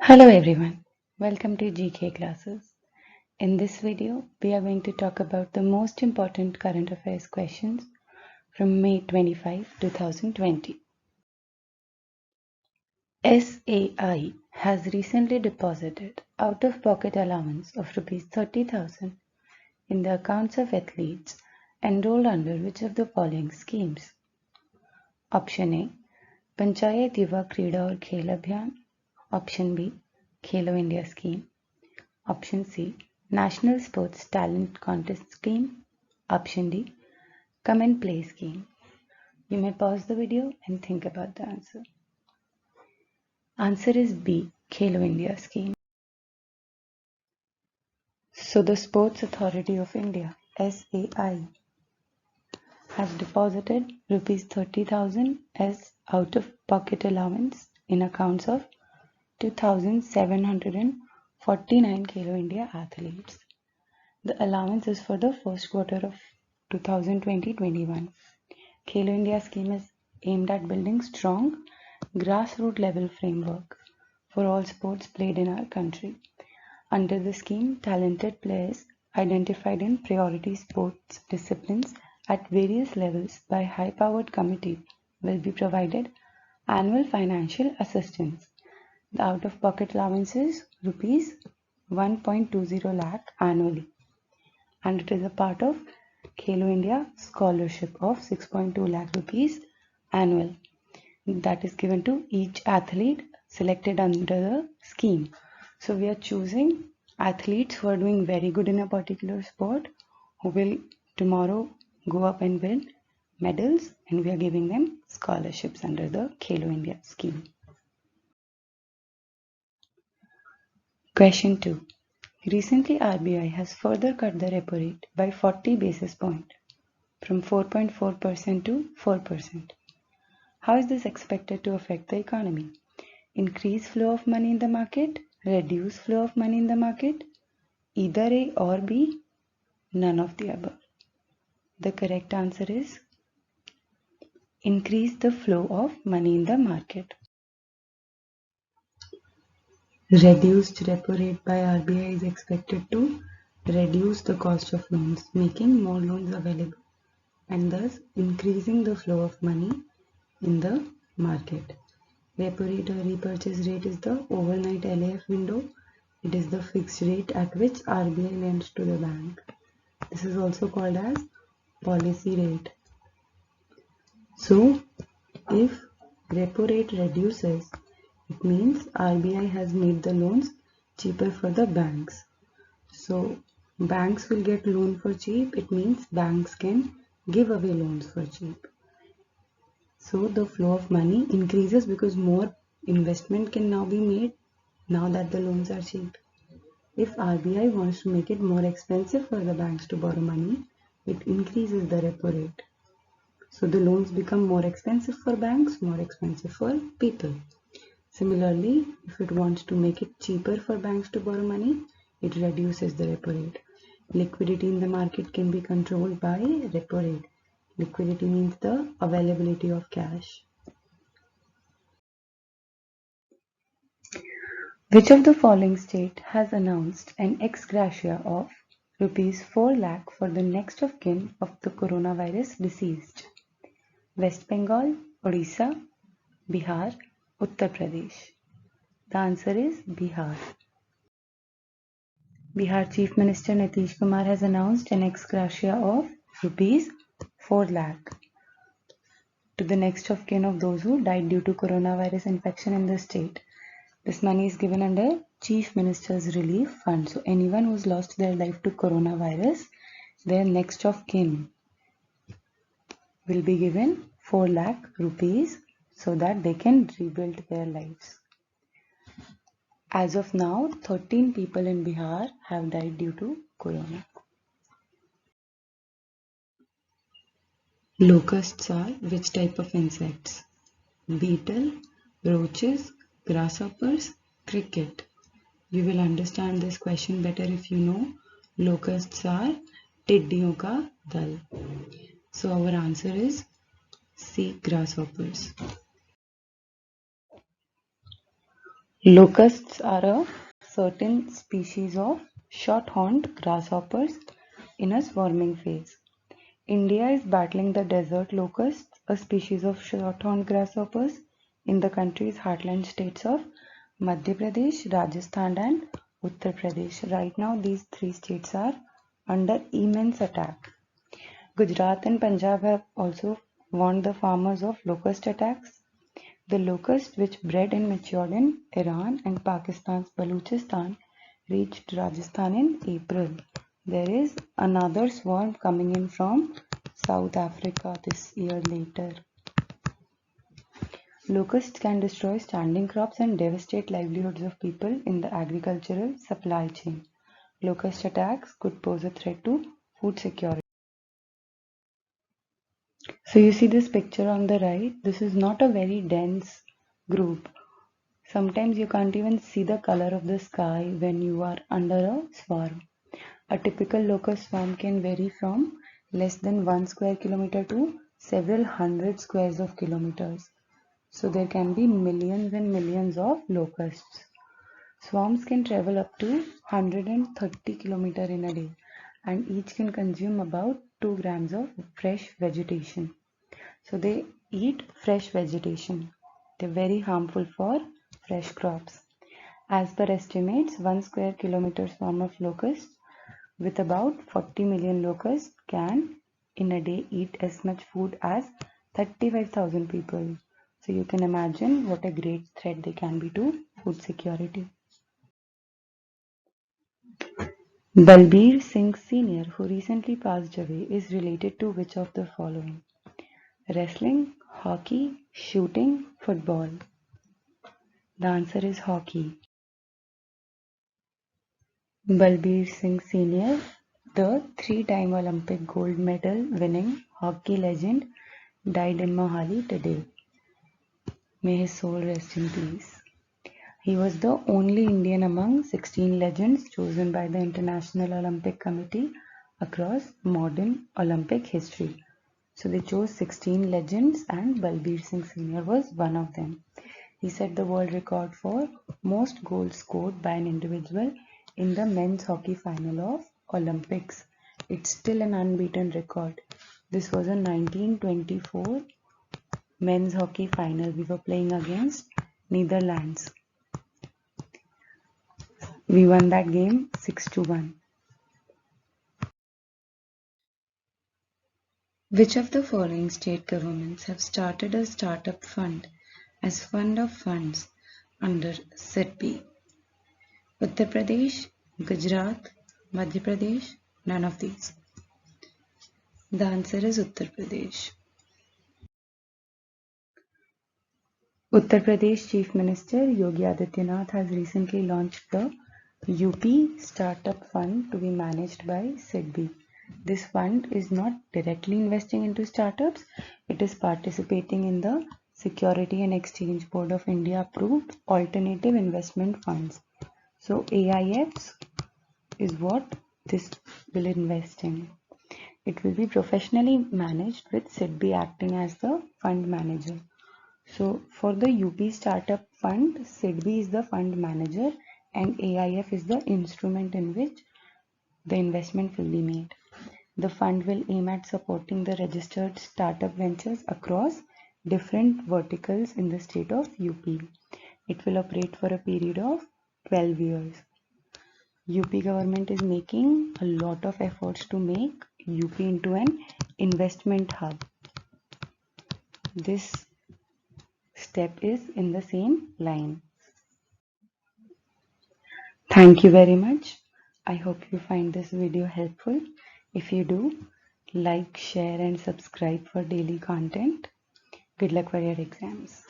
Hello everyone, welcome to GK classes. In this video, we are going to talk about the most important current affairs questions from May 25, 2020. SAI has recently deposited out-of-pocket allowance of Rs 30,000 in the accounts of athletes enrolled under which of the following schemes? Option A, Panchayat Yuva Krida और खेल अभियान. Option B, Khelo India scheme. Option C, National Sports Talent Contest Scheme. Option D, Come and Play Scheme. You may pause the video and think about the answer. Answer is B, Khelo India scheme. So the Sports Authority of India, SAI, has deposited Rs 30,000 as out-of-pocket allowance in accounts of 2,749 Khelo India athletes. The allowance is for the first quarter of 2020-21. Khelo India scheme is aimed at building strong grassroots level framework for all sports played in our country. Under the scheme, talented players identified in priority sports disciplines at various levels by high-powered committee will be provided annual financial assistance. The out-of-pocket allowance is Rs 1.20 lakh annually, and it is a part of Khelo India scholarship of 6.2 lakh rupees annual that is given to each athlete selected under the scheme. So we are choosing athletes who are doing very good in a particular sport, who will tomorrow go up and win medals, and we are giving them scholarships under the Khelo India scheme. Question 2. Recently, RBI has further cut the repo rate by 40 basis points from 4.4% to 4%. How is this expected to affect the economy? Increase flow of money in the market? Reduce flow of money in the market? Either A or B? None of the above. The correct answer is increase the flow of money in the market. Reduced repo rate by RBI is expected to reduce the cost of loans, making more loans available and thus increasing the flow of money in the market. Repo rate or repurchase rate is the overnight LAF window. It is the fixed rate at which RBI lends to the bank. This is also called as policy rate. So, if repo rate reduces, it means RBI has made the loans cheaper for the banks. So, banks will get loan for cheap. It means banks can give away loans for cheap. So, the flow of money increases because more investment can now be made now that the loans are cheap. If RBI wants to make it more expensive for the banks to borrow money, it increases the repo rate. So the loans become more expensive for banks, more expensive for people. Similarly, if it wants to make it cheaper for banks to borrow money, it reduces the repo rate. Liquidity in the market can be controlled by repo rate. Liquidity means the availability of cash. Which of the following state has announced an ex gratia of Rs 4 lakh for the next of kin of the coronavirus deceased? West Bengal, Odisha, Bihar, Uttar Pradesh. The answer is Bihar. Bihar Chief Minister Nitish Kumar has announced an ex gratia of Rs 4 lakh to the next of kin of those who died due to coronavirus infection in the state. This money is given under Chief Minister's Relief Fund. So anyone who's lost their life to coronavirus, their next of kin will be given 4 lakh rupees so that they can rebuild their lives. As of now, 13 people in Bihar have died due to corona. Locusts are which type of insects? Beetle, roaches, grasshoppers, cricket. You will understand this question better if you know locusts are टिड्डियों का दल. So our answer is C, grasshoppers. Locusts are a certain species of short-horned grasshoppers in a swarming phase. India is battling the desert locusts, a species of short-horned grasshoppers in the country's heartland states of Madhya Pradesh, Rajasthan and Uttar Pradesh. Right now these three states are under immense attack. Gujarat and Punjab have also warned the farmers of locust attacks. The locust, which bred and matured in Iran and Pakistan's Baluchistan, reached Rajasthan in April. There is another swarm coming in from South Africa this year later. Locusts can destroy standing crops and devastate livelihoods of people in the agricultural supply chain. Locust attacks could pose a threat to food security. So you see this picture on the right, this is not a very dense group. Sometimes you can't even see the color of the sky when you are under a swarm. A typical locust swarm can vary from less than 1 square kilometer to several hundred squares of kilometers. So there can be millions and millions of locusts. Swarms can travel up to 130 kilometers in a day and each can consume about 2 grams of fresh vegetation. So they eat fresh vegetation. They're very harmful for fresh crops. As per estimates, 1 square kilometer swarm of locusts with about 40 million locusts can in a day eat as much food as 35,000 people. So you can imagine what a great threat they can be to food security. Balbir Singh Sr., who recently passed away, is related to which of the following? Wrestling, hockey, shooting, football. The answer is hockey. Balbir Singh Sr., the three-time Olympic gold medal winning hockey legend, died in Mohali today. May his soul rest in peace. He was the only Indian among 16 legends chosen by the International Olympic Committee across modern Olympic history. So they chose 16 legends and Balbir Singh Sr. was one of them. He set the world record for most goals scored by an individual in the men's hockey final of Olympics. It's still an unbeaten record. This was a 1924 men's hockey final. We were playing against Netherlands. We won that game 6-1. Which of the following state governments have started a startup fund as fund of funds under SIDBI? Uttar Pradesh, Gujarat, Madhya Pradesh, none of these. The answer is Uttar Pradesh. Uttar Pradesh Chief Minister Yogi Adityanath has recently launched the UP Startup Fund to be managed by SIDBI. This fund is not directly investing into startups, it is participating in the Security and Exchange Board of India approved alternative investment funds. So AIFs is what this will invest in. It will be professionally managed with SIDBI acting as the fund manager. So for the UP Startup Fund, SIDBI is the fund manager and AIF is the instrument in which the investment will be made. The fund will aim at supporting the registered startup ventures across different verticals in the state of UP. It will operate for a period of 12 years. UP government is making a lot of efforts to make UP into an investment hub. This step is in the same line. Thank you very much. I hope you find this video helpful. If you do, like, share and subscribe for daily content. Good luck for your exams.